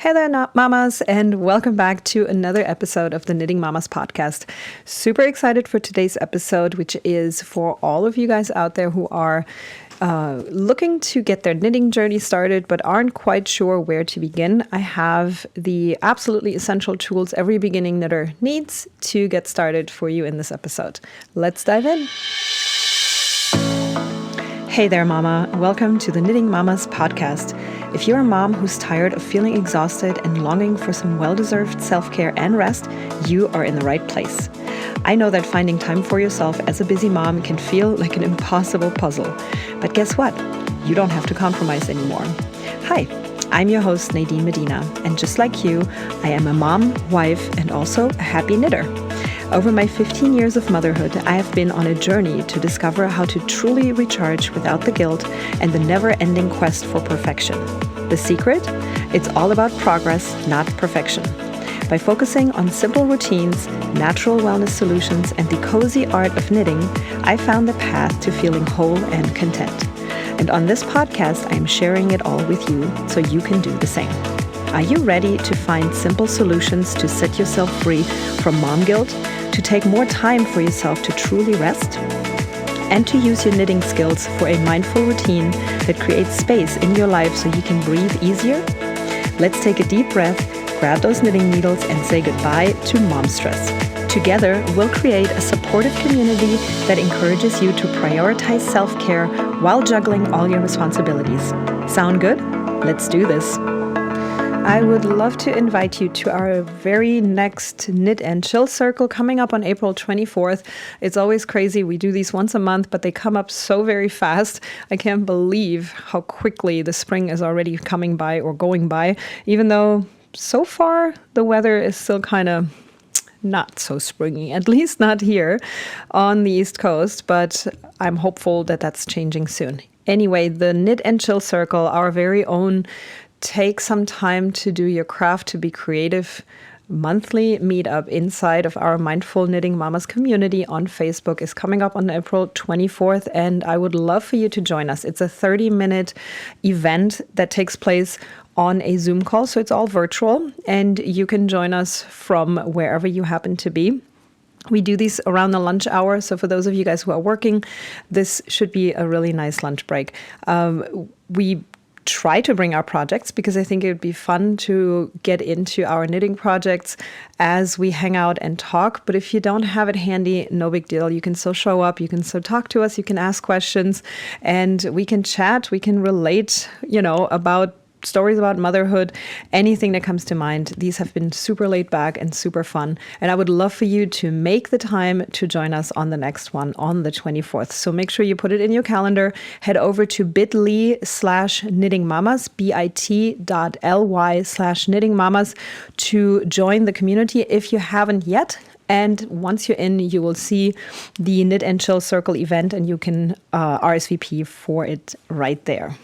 Hey there, mamas, and welcome back to another episode of the Knitting Mamas podcast. Super excited for today's episode, which is for all of you guys out there who are looking to get their knitting journey started but aren't quite sure where to begin. I have the absolutely essential tools every beginning knitter needs to get started for you in this episode. Let's dive in. Hey there, mama. Welcome to the Knitting Mamas podcast. If you're a mom who's tired of feeling exhausted and longing for some well-deserved self-care and rest, you are in the right place. I know that finding time for yourself as a busy mom can feel like an impossible puzzle. But guess what? You don't have to compromise anymore. Hi, I'm your host, Nadine Medina, and just like you, I am a mom, wife, and also a happy knitter. Over my 15 years of motherhood, I have been on a journey to discover how to truly recharge without the guilt and the never-ending quest for perfection. The secret? It's all about progress, not perfection. By focusing on simple routines, natural wellness solutions, and the cozy art of knitting, I found the path to feeling whole and content. And on this podcast, I am sharing it all with you so you can do the same. Are you ready to find simple solutions to set yourself free from mom guilt, to take more time for yourself to truly rest, and to use your knitting skills for a mindful routine that creates space in your life so you can breathe easier? Let's take a deep breath, grab those knitting needles, and say goodbye to mom stress. Together, we'll create a supportive community that encourages you to prioritize self-care while juggling all your responsibilities. Sound good? Let's do this. I would love to invite you to our very next Knit and Chill Circle coming up on April 24th. It's always crazy. We do these once a month, but they come up so very fast. I can't believe how quickly the spring is already coming by or going by, even though so far the weather is still kind of not so springy, at least not here on the East Coast, but I'm hopeful that that's changing soon. Anyway, the Knit and Chill Circle, our very own take some time to do your craft, to be creative monthly meetup inside of our Mindful Knitting Mamas community on Facebook is coming up on April 24th, and I would love for you to join us. It's a 30-minute event that takes place on a Zoom call, so it's all virtual, and you can join us from wherever you happen to be. We do these around the lunch hour, so for those of you guys who are working, this should be a really nice lunch break. We try to bring our projects because I think it would be fun to get into our knitting projects as we hang out and talk. But if you don't have it handy, no big deal. You can still show up, you can still talk to us, you can ask questions, and we can chat, we can relate, about stories about motherhood, anything that comes to mind. These have been super laid back and super fun. And I would love for you to make the time to join us on the next one on the 24th. So make sure you put it in your calendar. Head over to bit.ly/knittingmamas, bit.ly/knittingmamas to join the community if you haven't yet. And once you're in, you will see the Knit and Chill Circle event, and you can RSVP for it right there.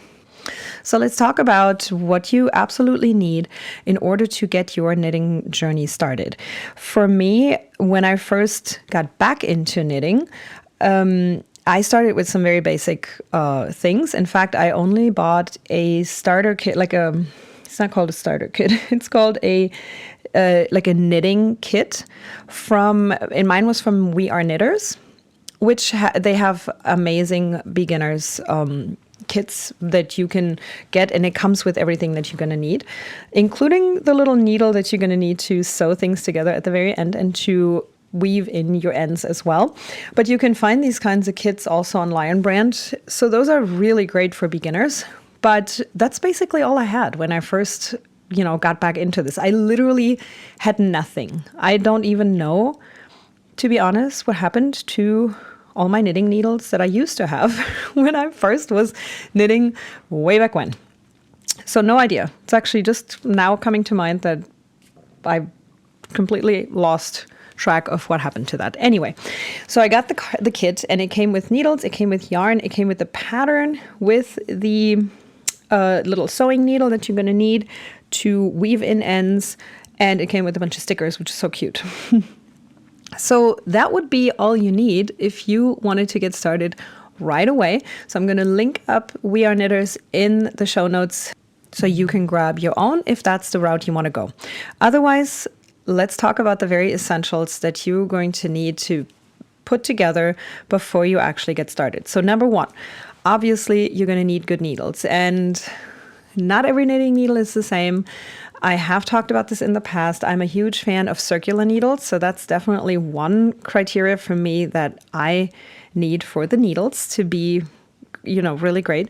So let's talk about what you absolutely need in order to get your knitting journey started. For me, when I first got back into knitting, I started with some very basic things. In fact, I only bought a starter kit, it's not called a starter kit. It's called a knitting kit and mine was from We Are Knitters, which they have amazing beginners kits that you can get, and it comes with everything that you're going to need, including the little needle that you're going to need to sew things together at the very end and to weave in your ends as well. But you can find these kinds of kits also on Lionbrand. So those are really great for beginners. But that's basically all I had when I first, got back into this. I literally had nothing. I don't even know, to be honest, what happened to all my knitting needles that I used to have when I first was knitting way back when. So no idea. It's actually just now coming to mind that I completely lost track of what happened to that. Anyway, so I got the kit, and it came with needles, it came with yarn, it came with the pattern, with the little sewing needle that you're going to need to weave in ends, and it came with a bunch of stickers, which is so cute. So that would be all you need if you wanted to get started right away. So I'm going to link up We Are Knitters in the show notes so you can grab your own if that's the route you want to go. Otherwise, let's talk about the very essentials that you're going to need to put together before you actually get started. So number one, obviously you're going to need good needles, and not every knitting needle is the same. I have talked about this in the past. I'm a huge fan of circular needles, so that's definitely one criteria for me that I need for the needles to be, really great.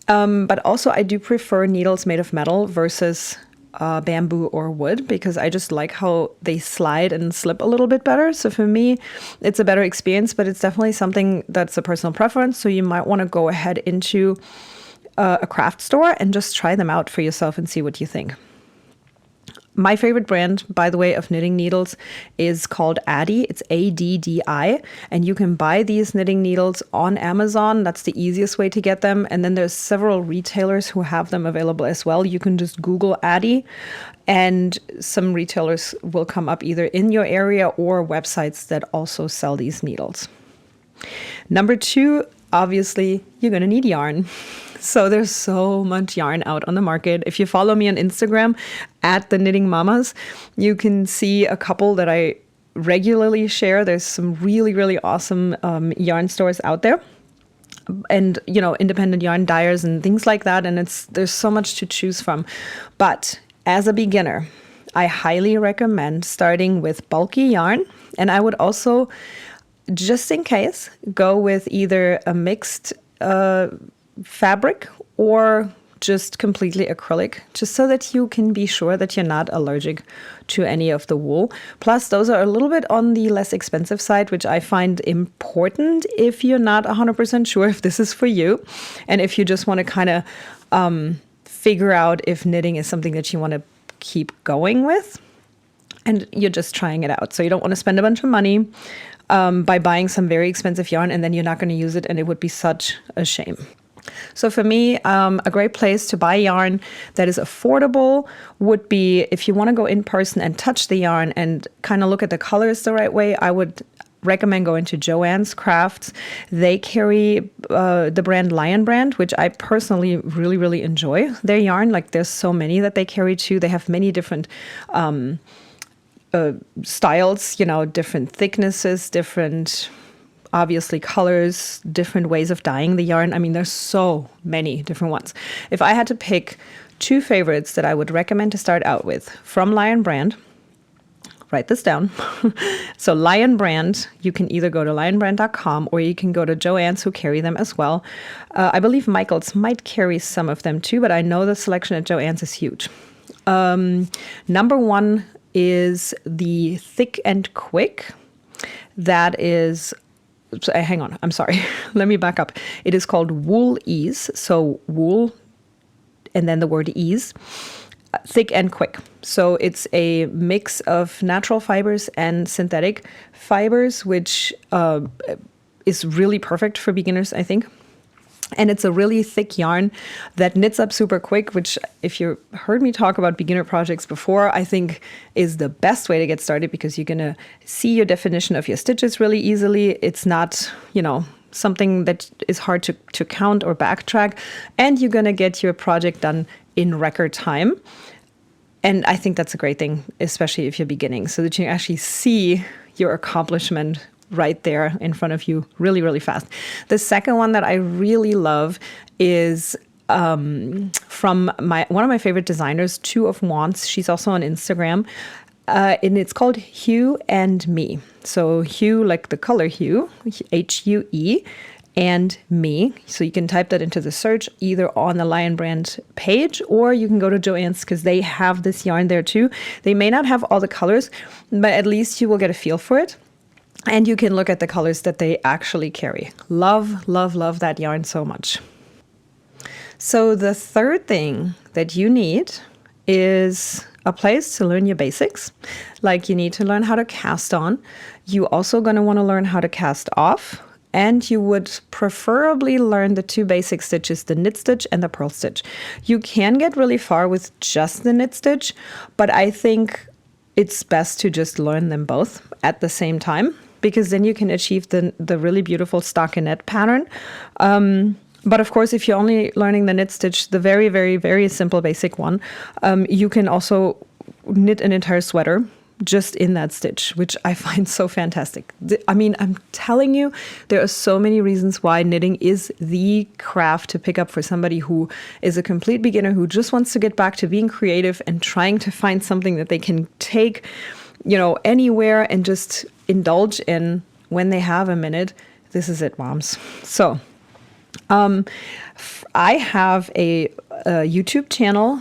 But also I do prefer needles made of metal versus bamboo or wood, because I just like how they slide and slip a little bit better. So for me, it's a better experience, but it's definitely something that's a personal preference. So you might want to go ahead into a craft store and just try them out for yourself and see what you think. My favorite brand, by the way, of knitting needles is called Addi. It's ADDI. And you can buy these knitting needles on Amazon. That's the easiest way to get them. And then there's several retailers who have them available as well. You can just Google Addi, and some retailers will come up either in your area or websites that also sell these needles. Number two, obviously, you're going to need yarn. So there's so much yarn out on the market. If you follow me on Instagram at the Knitting Mamas, you can see a couple that I regularly share. There's some really, really awesome yarn stores out there, and independent yarn dyers and things like that. And there's so much to choose from. But as a beginner, I highly recommend starting with bulky yarn. And I would also, just in case, go with either a mixed fabric or just completely acrylic, just so that you can be sure that you're not allergic to any of the wool. Plus, those are a little bit on the less expensive side, which I find important if you're not 100% sure if this is for you, and if you just want to kind of figure out if knitting is something that you want to keep going with, and you're just trying it out. So you don't want to spend a bunch of money by buying some very expensive yarn, and then you're not going to use it, and it would be such a shame. So for me, a great place to buy yarn that is affordable would be, if you want to go in person and touch the yarn and kind of look at the colors the right way, I would recommend going to Joann's Crafts. They carry the brand Lionbrand, which I personally really, really enjoy their yarn. Like, there's so many that they carry too. They have many different styles, different thicknesses, different, obviously, colors, different ways of dyeing the yarn. I mean, there's so many different ones. If I had to pick two favorites that I would recommend to start out with from Lionbrand, write this down. So Lionbrand, you can either go to lionbrand.com or you can go to Joann's, who carry them as well. I believe Michaels might carry some of them too, but I know the selection at Joann's is huge. Number one is the Thick and Quick. That is... hang on, I'm sorry. Let me back up. It is called WoolEase. So wool and then the word ease. Thick and Quick. So it's a mix of natural fibers and synthetic fibers, which is really perfect for beginners, I think. And it's a really thick yarn that knits up super quick, which, if you heard me talk about beginner projects before, I think is the best way to get started, because you're going to see your definition of your stitches really easily. It's not, something that is hard to count or backtrack, and you're going to get your project done in record time. And I think that's a great thing, especially if you're beginning, so that you actually see your accomplishment right there in front of you really, really fast. The second one that I really love is from one of my favorite designers, Two of Wands. She's also on Instagram. And it's called Hue and Me. So Hue, like the color hue, Hue, and Me. So you can type that into the search either on the Lionbrand page, or you can go to Joann's, because they have this yarn there too. They may not have all the colors, but at least you will get a feel for it. And you can look at the colors that they actually carry. Love, love, love that yarn so much. So the third thing that you need is a place to learn your basics. Like, you need to learn how to cast on. You also going to want to learn how to cast off. And you would preferably learn the two basic stitches, the knit stitch and the purl stitch. You can get really far with just the knit stitch, but I think it's best to just learn them both at the same time, because then you can achieve the really beautiful stockinette pattern. But of course, if you're only learning the knit stitch, the very, very, very simple basic one, you can also knit an entire sweater just in that stitch, which I find so fantastic. I mean, I'm telling you, there are so many reasons why knitting is the craft to pick up for somebody who is a complete beginner, who just wants to get back to being creative and trying to find something that they can take, anywhere and just indulge in when they have a minute. This is it, moms. So, I have a YouTube channel.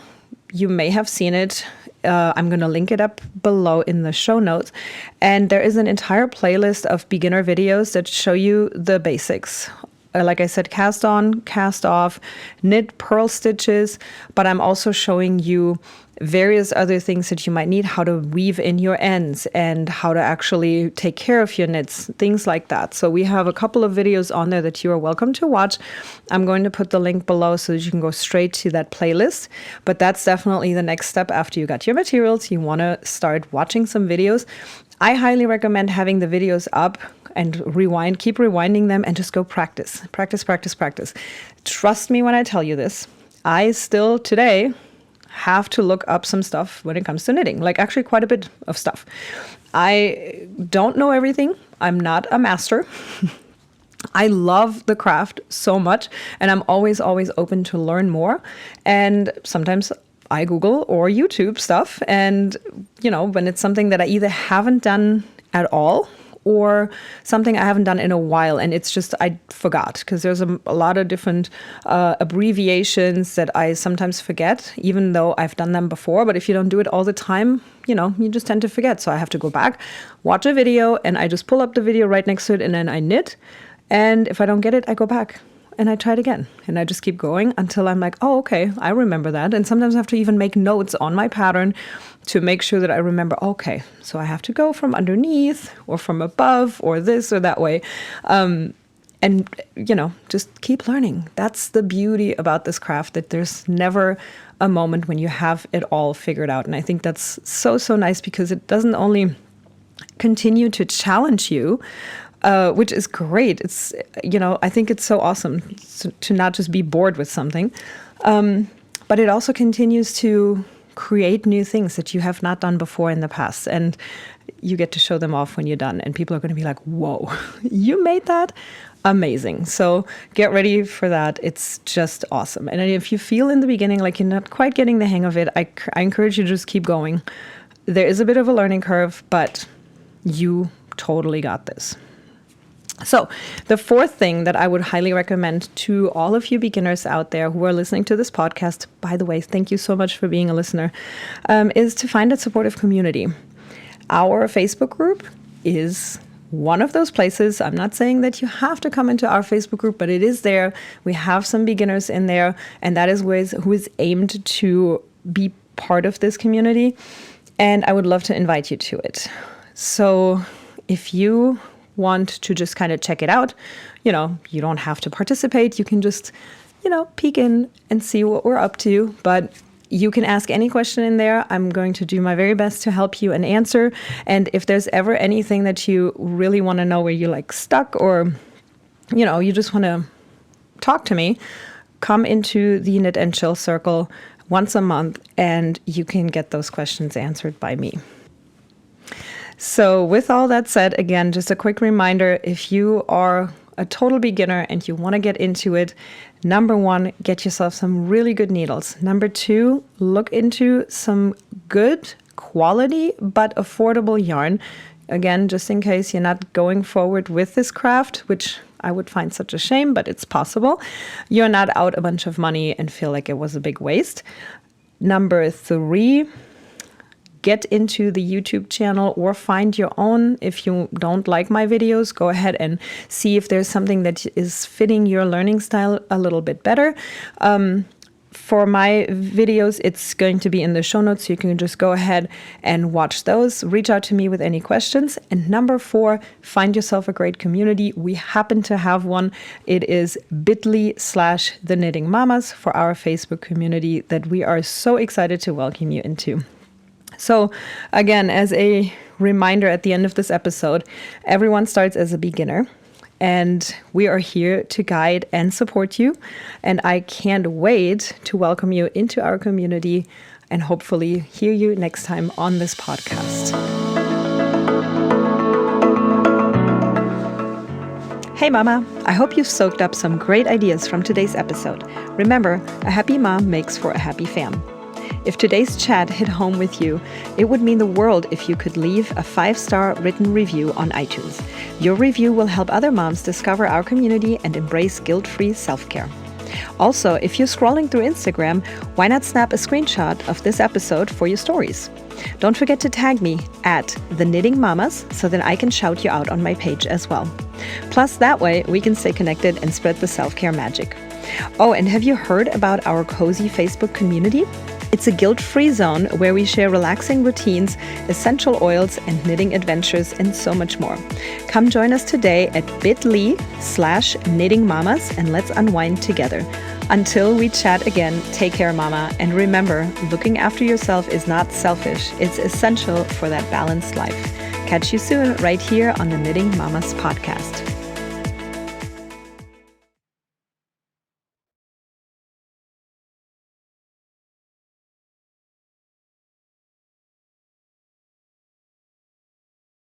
You may have seen it. I'm going to link it up below in the show notes. And there is an entire playlist of beginner videos that show you the basics. Like I said, cast on, cast off, knit purl stitches, but I'm also showing you various other things that you might need, how to weave in your ends and how to actually take care of your knits, things like that. So we have a couple of videos on there that you are welcome to watch. I'm going to put the link below so that you can go straight to that playlist. But that's definitely the next step after you got your materials. You want to start watching some videos. I highly recommend having the videos up and keep rewinding them and just go practice. Trust me when I tell you this. I still today have to look up some stuff when it comes to knitting, like actually quite a bit of stuff. I don't know everything. I'm not a master. I love the craft so much, and I'm always open to learn more. And sometimes I Google or YouTube stuff, and when it's something that I either haven't done at all or something I haven't done in a while, and it's just I forgot, because there's a lot of different abbreviations that I sometimes forget, even though I've done them before. But if you don't do it all the time, you just tend to forget. So I have to go back, watch a video, and I just pull up the video right next to it, and then I knit. And if I don't get it, I go back and I try it again. And I just keep going until I'm like, oh, okay, I remember that. And sometimes I have to even make notes on my pattern to make sure that I remember, okay, so I have to go from underneath or from above or this or that way. And, just keep learning. That's the beauty about this craft, that there's never a moment when you have it all figured out. And I think that's so, so nice, because it doesn't only continue to challenge you, which is great. It's, I think it's so awesome to not just be bored with something, but it also continues to create new things that you have not done before in the past. And you get to show them off when you're done. And people are going to be like, whoa, you made that? Amazing. So get ready for that. It's just awesome. And if you feel in the beginning like you're not quite getting the hang of it, I encourage you to just keep going. There is a bit of a learning curve, but you totally got this. So the fourth thing that I would highly recommend to all of you beginners out there who are listening to this podcast, by the way, thank you so much for being a listener, is to find a supportive community. Our Facebook group is one of those places. I'm not saying that you have to come into our Facebook group, but it is there. We have some beginners in there, and that is who is aimed to be part of this community. And I would love to invite you to it. So if you want to just kind of check it out, you don't have to participate. You can just, peek in and see what we're up to. But you can ask any question in there. I'm going to do my very best to help you and answer. And if there's ever anything that you really want to know where you're like stuck, or, you just want to talk to me, come into the Knit and Chill Circle once a month, and you can get those questions answered by me. So with all that said, again, just a quick reminder, if you are a total beginner and you want to get into it, number one, get yourself some really good needles. Number two, look into some good quality but affordable yarn. Again, just in case you're not going forward with this craft, which I would find such a shame, but it's possible. You're not out a bunch of money and feel like it was a big waste. Number three, get into the YouTube channel or find your own. If you don't like my videos, go ahead and see if there's something that is fitting your learning style a little bit better. For my videos, it's going to be in the show notes, so you can just go ahead and watch those. Reach out to me with any questions. And number four, find yourself a great community. We happen to have one. It is bit.ly/The Knitting Mamas for our Facebook community that we are so excited to welcome you into. So again, as a reminder at the end of this episode, everyone starts as a beginner. and we are here to guide and support you. And I can't wait to welcome you into our community and hopefully hear you next time on this podcast. Hey mama, I hope you've soaked up some great ideas from today's episode. Remember, a happy mom makes for a happy fam. If today's chat hit home with you, it would mean the world if you could leave a 5-star written review on iTunes. Your review will help other moms discover our community and embrace guilt-free self-care. Also, if you're scrolling through Instagram, why not snap a screenshot of this episode for your stories? Don't forget to tag me at The Knitting Mamas so that I can shout you out on my page as well. Plus, that way we can stay connected and spread the self-care magic. Oh, and have you heard about our cozy Facebook community? It's a guilt-free zone where we share relaxing routines, essential oils, and knitting adventures, and so much more. Come join us today at bit.ly/knittingmamas and let's unwind together. Until we chat again, take care, mama. And remember, looking after yourself is not selfish. It's essential for that balanced life. Catch you soon right here on the Knitting Mamas podcast.